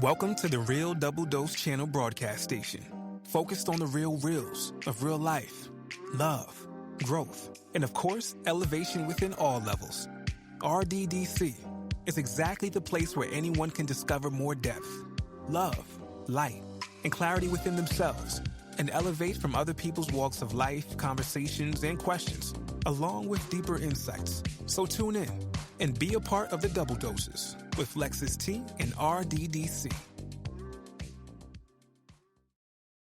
Welcome to the Real Double Dose Channel broadcast station, focused on the real reels of real life, love, growth, and of course, elevation within all levels. RDDC is exactly the place where anyone can discover more depth, love, light, and clarity within themselves, and elevate from other people's walks of life, conversations, and questions, along with deeper insights. So tune in and be a part of the Double Doses with Lexus T and RDDC.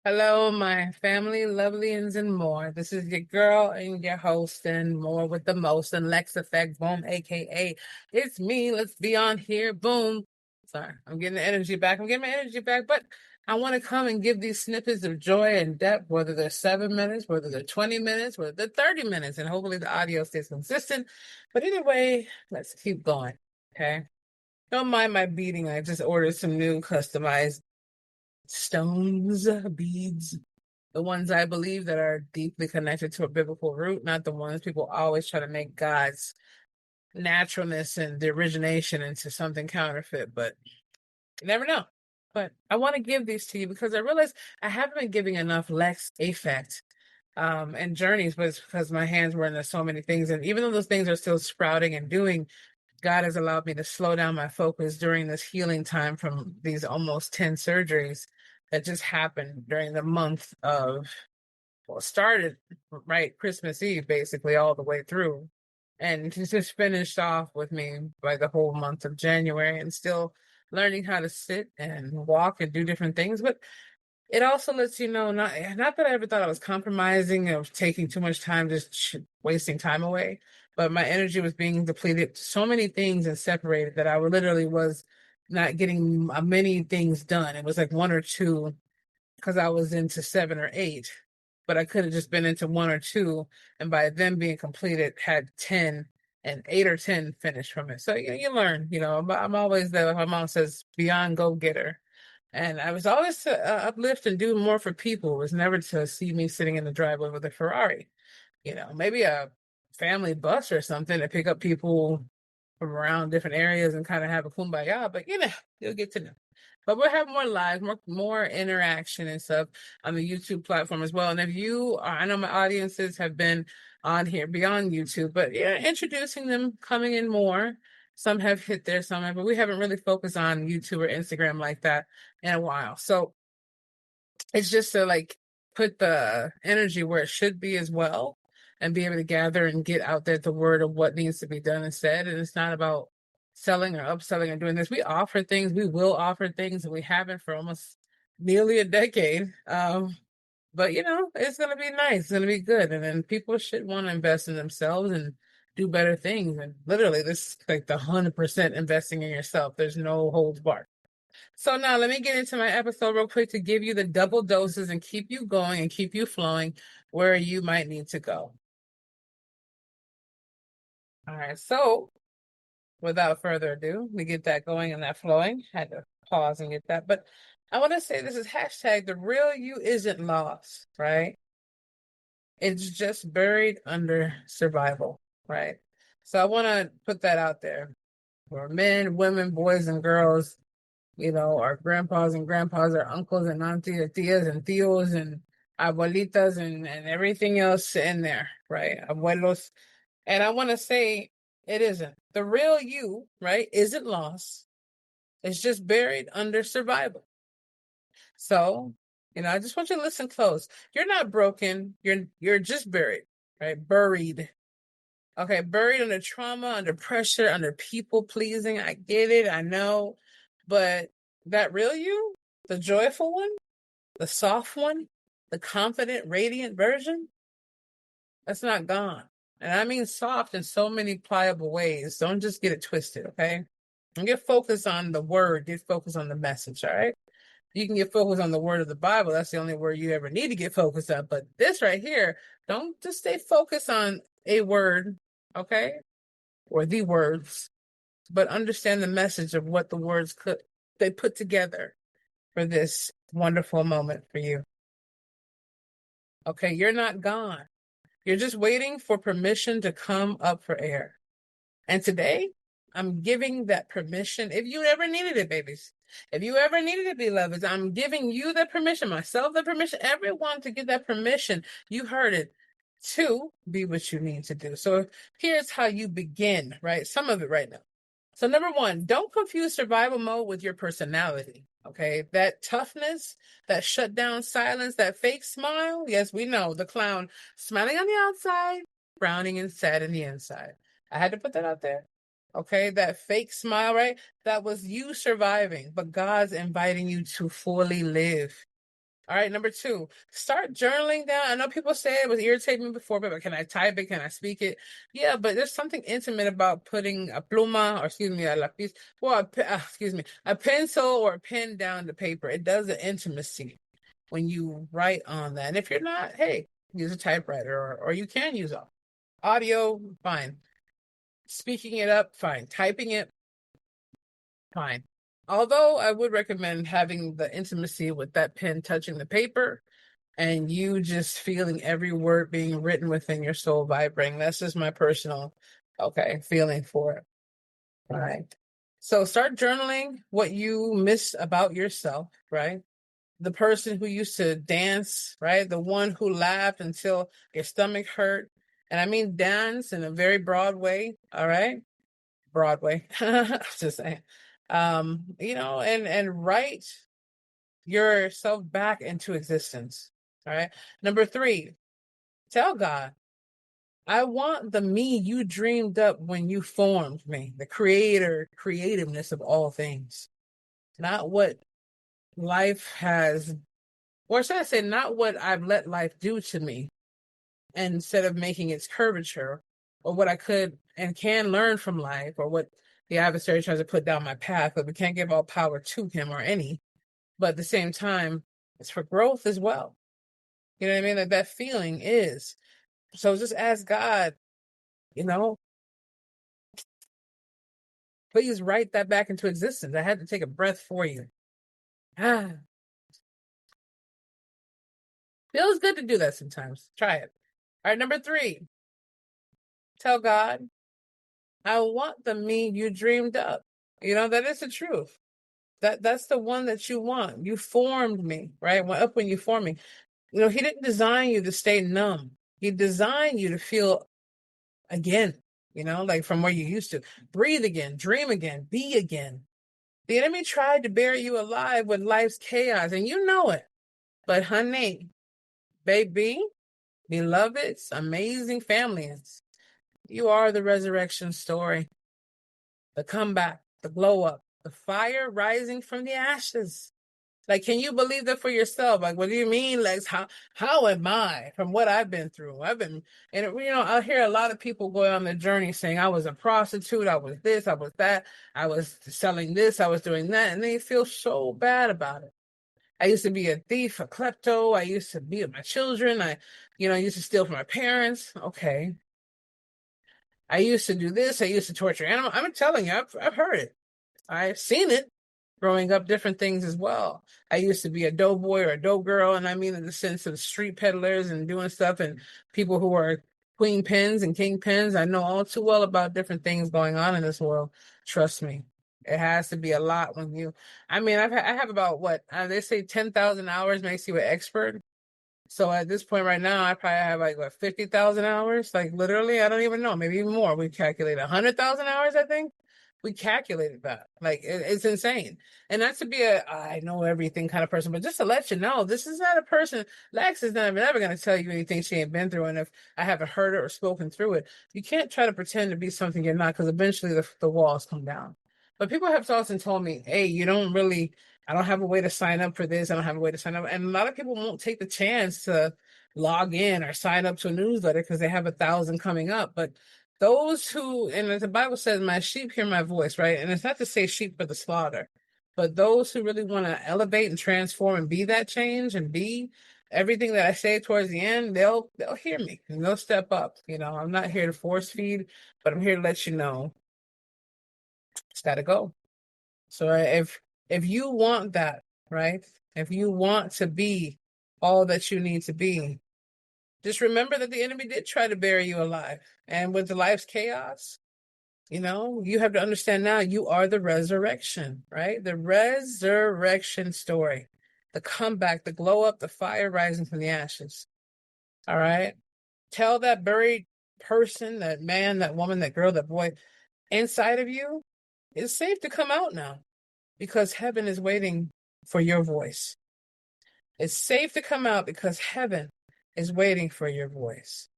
Hello, my family, lovelians, and more. This is your girl and your host and more with the most and Lex Effect, boom, aka it's me. Let's be on here, boom. Sorry, I'm getting the energy back. But I want to come and give these snippets of joy and depth, whether they're 7 minutes, whether they're 20 minutes, whether they're 30 minutes, and hopefully the audio stays consistent. But anyway, let's keep going, okay? Don't mind my beating. I just ordered some new customized stones, beads, the ones I believe that are deeply connected to a biblical root, not the ones people always try to make God's naturalness and the origination into something counterfeit, but you never know. But I want to give these to you because I realize I haven't been giving enough Lex Effect and journeys, but it's because my hands were into so many things. And even though those things are still sprouting and doing, God has allowed me to slow down my focus during this healing time from these almost 10 surgeries that just happened during the month of, well, started right Christmas Eve, basically all the way through. And it's just finished off with me by the whole month of January and still learning how to sit and walk and do different things. But it also lets you know, not that I ever thought I was compromising or taking too much time, just wasting time away, but my energy was being depleted. So many things and separated that I literally was not getting many things done. It was like one or two because I was into 7 or 8, but I could have just been into 1 or 2. And by them being completed, had 10 and 8 or 10 finished from it. So you learn, I'm always there. My mom says, beyond go-getter. And I was always to uplift and do more for people. It was never to see me sitting in the driveway with a Ferrari. Maybe a family bus or something to pick up people from around different areas and kind of have a kumbaya. But, you'll get to know. But we'll have more lives, more interaction and stuff on the YouTube platform as well. And if you are, I know my audiences have been on here beyond YouTube, but introducing them, coming in more. Some have hit there, some have, but we haven't really focused on YouTube or Instagram like that in a while. So it's just to put the energy where it should be as well and be able to gather and get out there the word of what needs to be done and said. And it's not about selling or upselling or doing this. We offer things, we will offer things, and we haven't for almost nearly a decade. But it's going to be nice. It's going to be good. And then people should want to invest in themselves and do better things. And literally, this is like the 100% investing in yourself. There's no holds barred. So now let me get into my episode real quick to give you the double doses and keep you going and keep you flowing where you might need to go. All right. So without further ado, we get that going and that flowing. Had to pause and get that. But I want to say this is hashtag the real you isn't lost, right? It's just buried under survival, right? So I want to put that out there for men, women, boys, and girls, our grandpas and grandpas, our uncles and aunties, tias and tios and abuelitas and everything else in there, right? Abuelos. And I want to say it isn't. The real you, right, isn't lost. It's just buried under survival. So, I just want you to listen close. You're not broken. You're just buried, right? Buried. Okay, buried under trauma, under pressure, under people pleasing. I get it. I know. But that real you, the joyful one, the soft one, the confident, radiant version, that's not gone. And I mean soft in so many pliable ways. Don't just get it twisted, okay? And get focused on the word. Get focused on the message, all right? You can get focused on the word of the Bible. That's the only word you ever need to get focused on. But this right here, don't just stay focused on a word, okay? Or the words, but understand the message of what the words they put together for this wonderful moment for you. Okay, you're not gone. You're just waiting for permission to come up for air. And today, I'm giving that permission, if you ever needed it, babies. If you ever needed to be loved, I'm giving you the permission, myself the permission, everyone to get that permission. You heard it, to be what you need to do. So here's how you begin, right? Some of it right now. So number one, don't confuse survival mode with your personality. Okay, that toughness, that shut down silence, that fake smile. Yes, we know the clown smiling on the outside, frowning and sad in the inside. I had to put that out there. Okay, that fake smile, right? That was you surviving, but God's inviting you to fully live. All right, number two, start journaling down. I know people say it was irritating me before, but can I type it? Can I speak it? Yeah, but there's something intimate about putting a pluma, or excuse me, a lapis, well, excuse me, a pencil or a pen down to paper. It does an intimacy when you write on that. And if you're not, hey, use a typewriter, or you can use audio, fine. Speaking it up, fine. Typing it, fine. Although I would recommend having the intimacy with that pen touching the paper and you just feeling every word being written within your soul vibrating. That's just my personal, feeling for it. All right. So start journaling what you miss about yourself, right? The person who used to dance, right? The one who laughed until your stomach hurt. And I mean dance in a very broad way, all right? Broadway, just saying. And write yourself back into existence. All right. Number three, tell God, I want the me you dreamed up when you formed me, the creativeness of all things, not what life has, or should I say, not what I've let life do to me, instead of making its curvature, or what I could and can learn from life, or what the adversary tries to put down my path. But we can't give all power to him or any. But at the same time, it's for growth as well. You know what I mean? That feeling is. So just ask God, you know, please write that back into existence. I had to take a breath for you. Ah, feels good to do that sometimes. Try it. All right, number three, tell God, I want the me you dreamed up. That is the truth. That's the one that you want. You formed me, right? When you formed me. He didn't design you to stay numb. He designed you to feel again, like from where you used to. Breathe again, dream again, be again. The enemy tried to bury you alive with life's chaos, and you know it. But honey, baby, beloveds, amazing families, you are the resurrection story, the comeback, the glow up, the fire rising from the ashes. Like, can you believe that for yourself? Like, what do you mean, Lex? How am I from what I've been through? And I hear a lot of people going on the journey saying, I was a prostitute, I was this, I was that, I was selling this, I was doing that, and they feel so bad about it. I used to be a thief, a klepto. I used to beat my children. I used to steal from my parents. Okay. I used to do this. I used to torture animals. I'm telling you, I've heard it. I've seen it growing up, different things as well. I used to be a doughboy or a dough girl, and I mean in the sense of street peddlers and doing stuff, and people who are queen pins and king pins. I know all too well about different things going on in this world. Trust me, it has to be a lot when you. I mean, I have about what they say 10,000 hours makes you an expert. So at this point right now, I probably have like 50,000 hours. Like literally, I don't even know, maybe even more. We calculate 100,000 hours, I think. We calculated that. Like it's insane. And not to be I know everything kind of person, but just to let you know, this is not a person. Lex is never going to tell you anything she ain't been through. And if I haven't heard it or spoken through it, you can't try to pretend to be something you're not, because eventually the walls come down. But people have often told me, hey, I don't have a way to sign up for this. I don't have a way to sign up. And a lot of people won't take the chance to log in or sign up to a newsletter because they have 1,000 coming up. But those who, and as the Bible says, my sheep hear my voice, right? And it's not to say sheep for the slaughter, but those who really want to elevate and transform and be that change and be everything that I say towards the end, they'll hear me and they'll step up. I'm not here to force feed, but I'm here to let you know it's got to go. So if you want that, right? If you want to be all that you need to be, just remember that the enemy did try to bury you alive. And with the life's chaos, You have to understand now you are the resurrection, right? The resurrection story, the comeback, the glow up, the fire rising from the ashes. All right. Tell that buried person, that man, that woman, that girl, that boy inside of you, it's safe to come out now because heaven is waiting for your voice. It's safe to come out because heaven is waiting for your voice.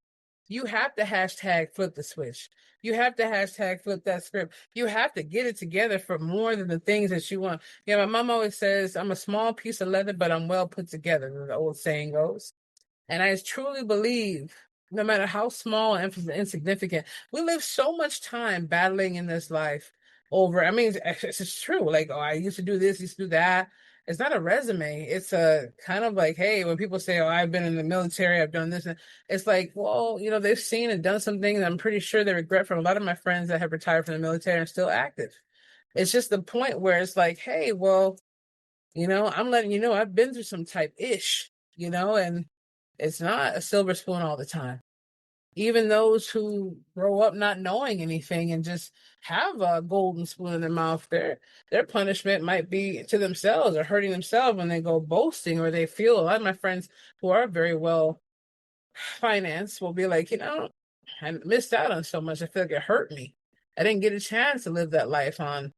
You have to hashtag flip the switch. You have to hashtag flip that script. You have to get it together for more than the things that you want. My mom always says, I'm a small piece of leather, but I'm well put together, the old saying goes. And I truly believe, no matter how small and insignificant, we live so much time battling in this life over. I mean, it's true. Like, oh, I used to do this, used to do that. It's not a resume. It's a kind of like, hey, when people say, oh, I've been in the military, I've done this. It's like, well, they've seen and done some things I'm pretty sure they regret from a lot of my friends that have retired from the military and still active. It's just the point where it's like, hey, well, I'm letting you know I've been through some type ish, and it's not a silver spoon all the time. Even those who grow up not knowing anything and just have a golden spoon in their mouth, their punishment might be to themselves or hurting themselves when they go boasting, or they feel. A lot of my friends who are very well financed will be like, I missed out on so much. I feel like it hurt me. I didn't get a chance to live that life on,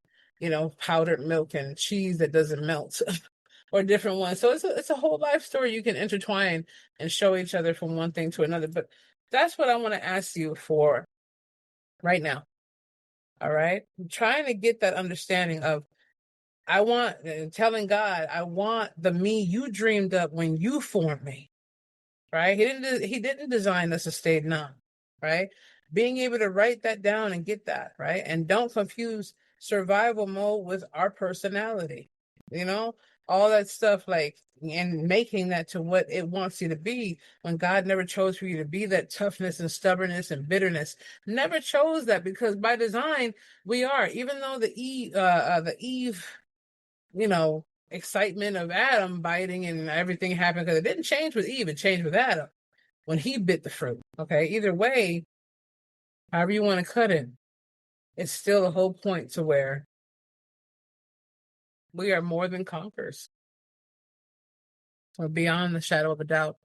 powdered milk and cheese that doesn't melt. Or different ones. So it's a whole life story you can intertwine and show each other from one thing to another. But that's what I want to ask you for right now. All right. I'm trying to get that understanding of telling God, I want the me you dreamed up when you formed me. Right. He didn't design us to stay numb. Right. Being able to write that down and get that. Right. And don't confuse survival mode with our personality. All that stuff, like, and making that to what it wants you to be, when God never chose for you to be that toughness and stubbornness and bitterness. Never chose that, because by design we are. Even though the Eve, excitement of Adam biting and everything happened, because it didn't change with Eve, it changed with Adam when he bit the fruit. Okay, either way, however you want to cut it, it's still the whole point to where we are more than conquerors. We're beyond the shadow of a doubt.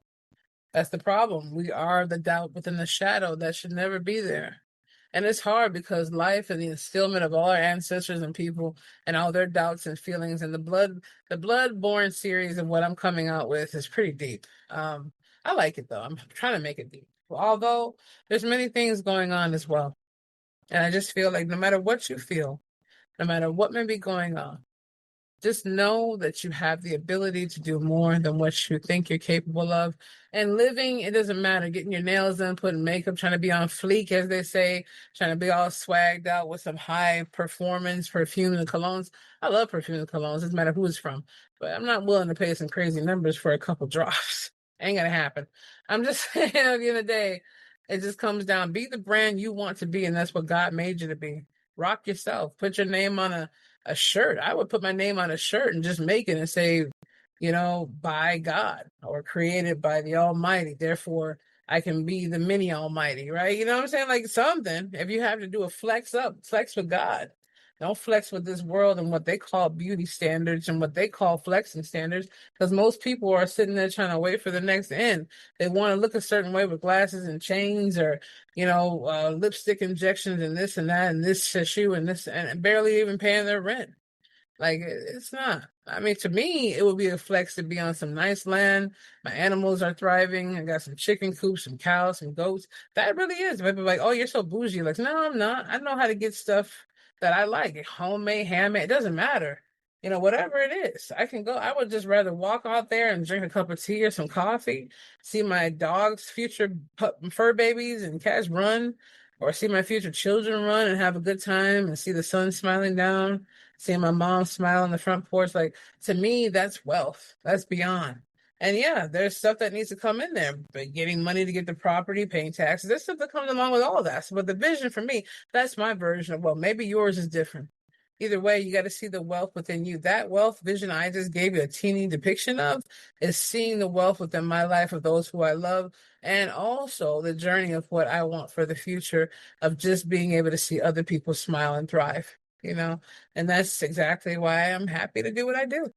That's the problem. We are the doubt within the shadow that should never be there. And it's hard because life and the instillment of all our ancestors and people and all their doubts and feelings, and the blood-born series of what I'm coming out with is pretty deep. I like it though. I'm trying to make it deep. Although there's many things going on as well. And I just feel like no matter what you feel, no matter what may be going on, just know that you have the ability to do more than what you think you're capable of. And living, it doesn't matter. Getting your nails done, putting makeup, trying to be on fleek, as they say, trying to be all swagged out with some high performance perfume and colognes. I love perfume and colognes. Doesn't matter who it's from. But I'm not willing to pay some crazy numbers for a couple drops. Ain't gonna happen. I'm just saying, at the end of the day, it just comes down. Be the brand you want to be, and that's what God made you to be. Rock yourself. Put your name on a shirt. I would put my name on a shirt and just make it and say, by God, or created by the Almighty. Therefore, I can be the mini Almighty, right? You know what I'm saying? Like something. If you have to do a flex with God. Don't flex with this world and what they call beauty standards and what they call flexing standards, because most people are sitting there trying to wait for the next end. They want to look a certain way with glasses and chains, or lipstick injections and this and that and this shoe and this, and barely even paying their rent. Like, it's not. I mean, to me, it would be a flex to be on some nice land. My animals are thriving. I got some chicken coops, some cows, some goats. That really is. People are like, oh, you're so bougie. Like, no, I'm not. I know how to get stuff that I like. Homemade, handmade. It doesn't matter. Whatever it is, I can go. I would just rather walk out there and drink a cup of tea or some coffee, see my dog's future fur babies and cats run, or see my future children run and have a good time, and see the sun smiling down, seeing my mom smile on the front porch. Like, to me, that's wealth. That's beyond. And yeah, there's stuff that needs to come in there, but getting money to get the property, paying taxes, there's stuff that comes along with all that. So, but the vision for me, that's my version of, well, maybe yours is different. Either way, you got to see the wealth within you. That wealth vision I just gave you a teeny depiction of is seeing the wealth within my life of those who I love, and also the journey of what I want for the future of just being able to see other people smile and thrive, you know? And that's exactly why I'm happy to do what I do.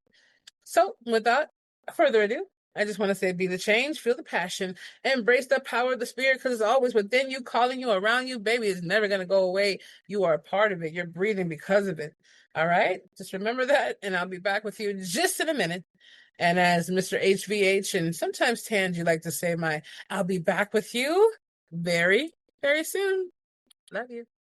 So, without further ado, I just want to say be the change, feel the passion, embrace the power of the spirit because it's always within you, calling you, around you. Baby, it's never going to go away. You are a part of it. You're breathing because of it. All right? Just remember that, and I'll be back with you just in a minute. And as Mr. HVH and sometimes Tangi like to say, I'll be back with you very, very soon. Love you.